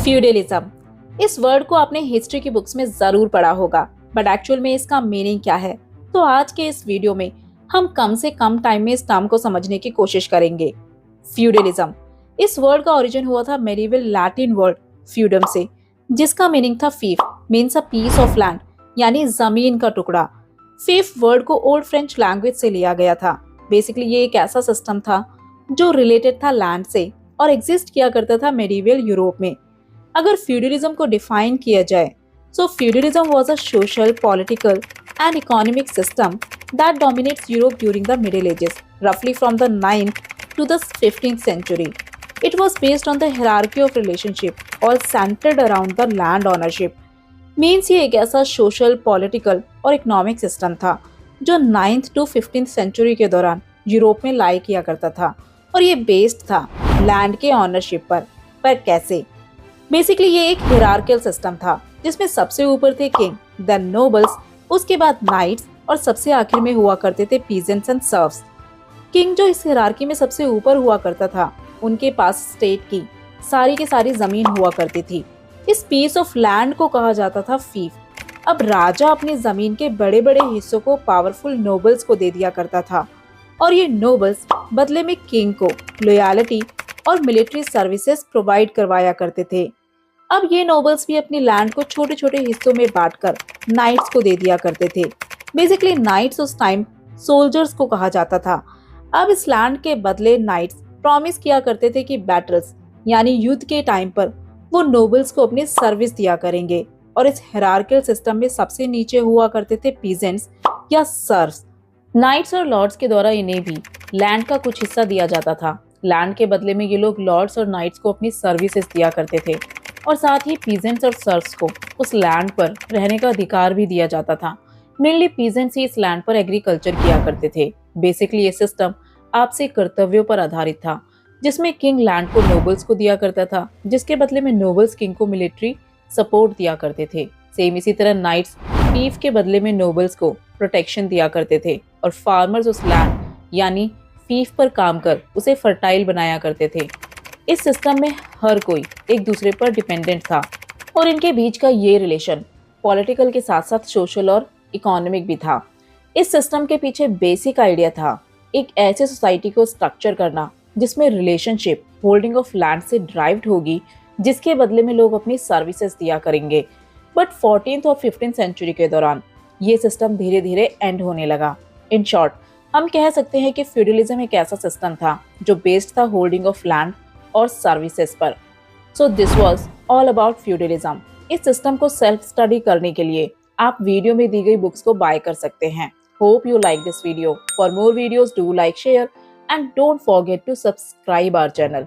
Feudalism, इस word को आपने हिस्ट्री की बुक्स में जरूर पढ़ा होगा, बट एक्चुअल में इसका मीनिंग क्या है? तो आज के इस वीडियो में हम कम से कम टाइम में इस टर्म को समझने की कोशिश करेंगे। फ्यूडलिज्म, इस वर्ड का ओरिजिन हुआ था मेडिवल लैटिन वर्ड फ्यूडम से, जिसका मीनिंग था fief, means a piece of land, यानी जमीन का टुकड़ा। फीफ वर्ड को ओल्ड फ्रेंच लैंग्वेज से लिया गया था। बेसिकली ये एक ऐसा सिस्टम था जो रिलेटेड था लैंड से और एग्जिस्ट किया करता था मेडिवल यूरोप में। अगर फ्यूडलिज्म को डिफाइन किया जाए, so feudalism was a social, political and economic system that dominates Europe during the Middle Ages, roughly from the 9th to the 15th century. It was based on the hierarchy of relationship, all centered around the land ownership. Means ये एक ऐसा social, political और economic system था जो 9th to 15th century के दौरान Europe में लाई किया करता था, और ये बेस्ड था लैंड के ऑनरशिप पर कैसे? बेसिकली ये एक हिरार्कियल सिस्टम था जिसमें सबसे ऊपर थे किंग, देन नोबल्स, उसके बाद नाइट्स और सबसे आखिर में हुआ करते थे पीजेंट्स एंड सर्व्स। किंग जो इस हिरार्की में सबसे ऊपर हुआ करता था, उनके पास स्टेट की सारी की सारी जमीन हुआ करती थी। इस पीस ऑफ लैंड को कहा जाता था फीफ। अब राजा अपनी जमीन के बड़े बड़े हिस्सों को पावरफुल नोबल्स को दे दिया करता था, और ये नोबल्स बदले में किंग को लॉयल्टी और मिलिट्री सर्विसेज प्रोवाइड करवाया करते थे। अब ये नोबल्स भी अपनी लैंड को छोटे छोटे हिस्सों में बांटकर नाइट्स को दे दिया करते थे। बेसिकली नाइट्स उस टाइम सोल्जर्स को कहा जाता था। अब इस लैंड के बदले नाइट्स प्रॉमिस किया करते थे कि बैटल्स यानी युद्ध के टाइम पर वो नोबल्स को अपनी सर्विस दिया करेंगे, और इस हिरार्कियल सिस्टम में सबसे नीचे हुआ करते थे पीजेंट्स या सर्व्स। नाइट्स और लॉर्ड्स के द्वारा इन्हें भी लैंड का कुछ हिस्सा दिया जाता था। लैंड के बदले में ये लोग लॉर्ड्स और नाइट्स को अपनी सर्विसेज दिया करते थे, और साथ ही पीजेंट्स और सर्व्स को उस लैंड पर रहने का अधिकार भी दिया जाता था। मेनली पीजेंट्स ही इस लैंड पर एग्रीकल्चर किया करते थे। बेसिकली ये सिस्टम आपसी कर्तव्यों पर आधारित था, जिसमें किंग लैंड को नोबल्स को दिया करता था, जिसके बदले में नोबल्स किंग को मिलिट्री सपोर्ट दिया करते थे। सेम इसी तरह नाइट्स फीफ के बदले में नोबल्स को प्रोटेक्शन दिया करते थे, और फार्मर्स उस लैंड यानी फीफ पर काम कर उसे फर्टाइल बनाया करते थे। इस सिस्टम में हर कोई एक दूसरे पर डिपेंडेंट था, और इनके बीच का ये रिलेशन पॉलिटिकल के साथ साथ सोशल और इकोनॉमिक भी था। इस सिस्टम के पीछे बेसिक आइडिया था एक ऐसे सोसाइटी को स्ट्रक्चर करना जिसमें रिलेशनशिप होल्डिंग ऑफ लैंड से ड्राइव्ड होगी, जिसके बदले में लोग अपनी सर्विसेज दिया करेंगे। बट 14th और 15th सेंचुरी के दौरान ये सिस्टम धीरे धीरे एंड होने लगा। इन शॉर्ट हम कह सकते हैं कि फ्यूडलिज्म एक ऐसा सिस्टम था जो बेस्ड था होल्डिंग ऑफ लैंड और सर्विसेज पर। So this was all about feudalism. इस सिस्टम को सेल्फ स्टडी करने के लिए आप वीडियो में दी गई बुक्स को बाय कर सकते हैं। Hope you like this video. For more videos do like, share and don't forget to subscribe our channel.